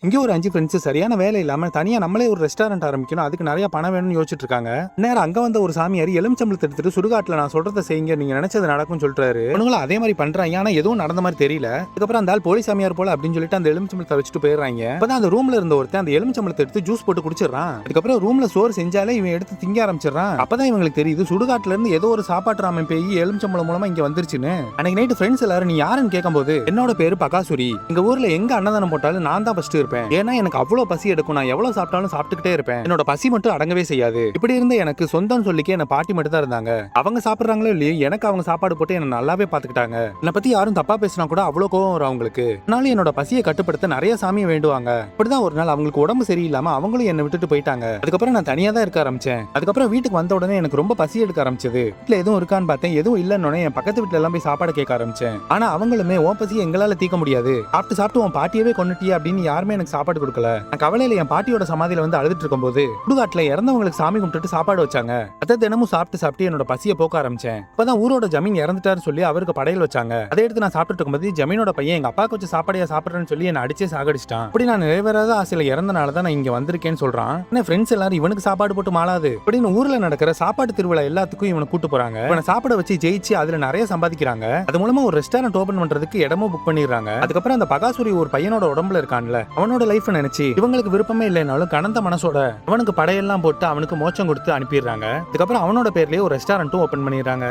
இங்கே ஒரு 5 ஃப்ரெண்ட்ஸ் சரியான வேலை இல்லாம தனியா நம்மளே ஒரு ரெஸ்டாரண்ட் ஆரம்பிக்கணும், அதுக்கு நிறைய பணம் வேணும்னு யோசிச்சுட்டு இருக்காங்க. நேரம் அங்க வந்த ஒரு சாமியார் எலுமிச்சம்பளத்தை எடுத்துட்டு சுடுகாட்டுல நான் சொல்றதை செய்யுங்க, நீங்க நினைச்சது நடக்கும்னு சொல்றாரு. அவங்களும் அதே மாதிரி பண்றாங்க, ஆனா எதுவும் நடந்த மாதிரி தெரியல. அதுக்கப்புறம் அந்த ஆள் போலீஸ் சாமியார் போல அப்படின்னு சொல்லிட்டு அந்த எலுமிச்சம்பளத்தை வச்சுட்டு போயிடுறாங்க. அப்பதான் அந்த ரூம்ல இருந்த ஒருத்தன் அந்த எலுமிச்சம்பளத்தை எடுத்து ஜூஸ் போட்டு குடிச்சிடறான். அதுக்கப்புறம் ரூம்ல சோறு செஞ்சாலே இவன் எடுத்து திங்க ஆரம்பிச்சிடறான். அப்பதான் இவங்களுக்கு தெரியுது சுடுகாட்டுல இருந்து ஏதோ ஒரு சாப்பாட்டு ராமன் பேய் எலுமிச்சம்பளம் மூலமா இங்க வந்துருச்சுன்னு. அன்னைக்கு நைட்டு ஃப்ரெண்ட்ஸ் எல்லாரும் நீ யாருன்னு கேட்கும்போது என்னோட பேரு பகாசுரி, எங்க ஊர்ல எங்க அன்னதானம் போட்டாலும் நான் தான் ஃபர்ஸ்ட் இருப்பேன், ஏன்னா எனக்கு அவ்வளவு பசி எடுக்கும், நான் எவ்வளவு சாப்பிட்டாலும் சாப்பிட்டுக்கிட்டே இருப்பேன், என்னோட பசி மட்டும் அடங்கவே செய்யாது. இப்படி இருந்து எனக்கு சொந்தம் சொல்லிக்க என்ன பாட்டி மட்டும் தான் இருந்தாங்க. அவங்க சாப்பிடுறாங்களோ இல்லையோ எனக்கு அவங்க சாப்பாடு போட்டு என்ன நல்லாவே பாத்துக்கிட்டாங்க. என்னை பத்தி யாரும் தப்பா பேசினா கூட அவ்வளவு கோவம் வரும் அவங்களுக்கு. அதனால என்னோட பசியை கட்டுப்படுத்த நிறைய சாமியை வேண்டுவாங்க. அப்படிதான் ஒரு நாள் அவங்களுக்கு உடம்பு சரியில்லாம அவங்களும் என்னை விட்டுட்டு போயிட்டாங்க. அதுக்கப்புறம் நான் தனியா தான் இருக்க ஆரம்பிச்சேன். அதுக்கப்புறம் வீட்டுக்கு வந்த உடனே எனக்கு ரொம்ப பசி எடுக்க ஆரம்பிச்சது. வீட்டுல எதுவும் இருக்கான்னு பார்த்தேன், எதுவும் இல்லன்னு என் பக்கத்து வீட்டுல எல்லாம் போய் சாப்பாடு கேட்க ஆரம்பிச்சேன். ஆனா அவங்களுமே உன் பசி எங்களால தீர்க்க முடியாது, சாப்பிட்டு சாப்பிட்டு உன் பாட்டியவே கொண்டுட்டியா அப்படின்னு யாருமே எனக்கு சாப்பாடு கொடுக்கல. நான் கவலையில என் பாட்டியோட சமாதியில வந்து அழுதுட்டு இருக்கும்போது சுடுகாட்டுல இறந்தவங்களுக்கு சாமி கும்பிட்டு சாப்பாடு வச்சாங்க. அதை தினமும் சாப்பிட்டு சாப்பிட்டு என்னோட பசியை போக்க ஆரம்பிச்சேன். இப்பதான் ஊரோட ஜமீன் இறந்துட்டாருன்னு சொல்லி அவருக்கு படையல் வச்சாங்க. அதை எடுத்து நான் சாப்பிட்டு இருக்கும்போது ஜமீனோட பையன் எங்க அப்பாவுக்கு வச்சு சாப்பாடையா சாப்பிடுறேன்னு சொல்லி என்ன அடிச்சே சாகடிச்சிட்டான். அப்படி நான் நிறைவேறாத ஆசையில இறந்தனாலதான் நான் இங்க வந்திருக்கேன்னு சொல்றான். ஃப்ரெண்ட்ஸ் எல்லாரும் இவனுக்கு சாப்பாடு போட்டு மாளாது அப்படின்னு ஊர்ல நடக்கிற சாப்பாடு திருவிழா எல்லாத்துக்கும் இவனை கூட்டு போறாங்க. இவனை சாப்பிட வச்சு ஜெயிச்சு அதுல நிறைய சம்பாதிக்கிறாங்க. அது மூலமா ஒரு ரெஸ்டாரண்ட் ஓபன் பண்றதுக்கு இடமும் புக் பண்ணிடுறாங்க. அதுக்கப்புறம் அந்த பகாசுரி ஒரு பையனோட உடம்புல இருக்கான்ல, அவனோட லைஃப் நினைச்சு இவங்களுக்கு விருப்பமே இல்லைனாலும் கனந்த மனசோட அவனுக்கு படையெல்லாம் போட்டு அவனுக்கு மோட்சம் கொடுத்து அனுப்பிடுறாங்க. அதுக்கப்புறம் அவனோட பேர்லயே ஒரு ரெஸ்டாரண்ட்டும் ஓபன் பண்ணிடுறாங்க.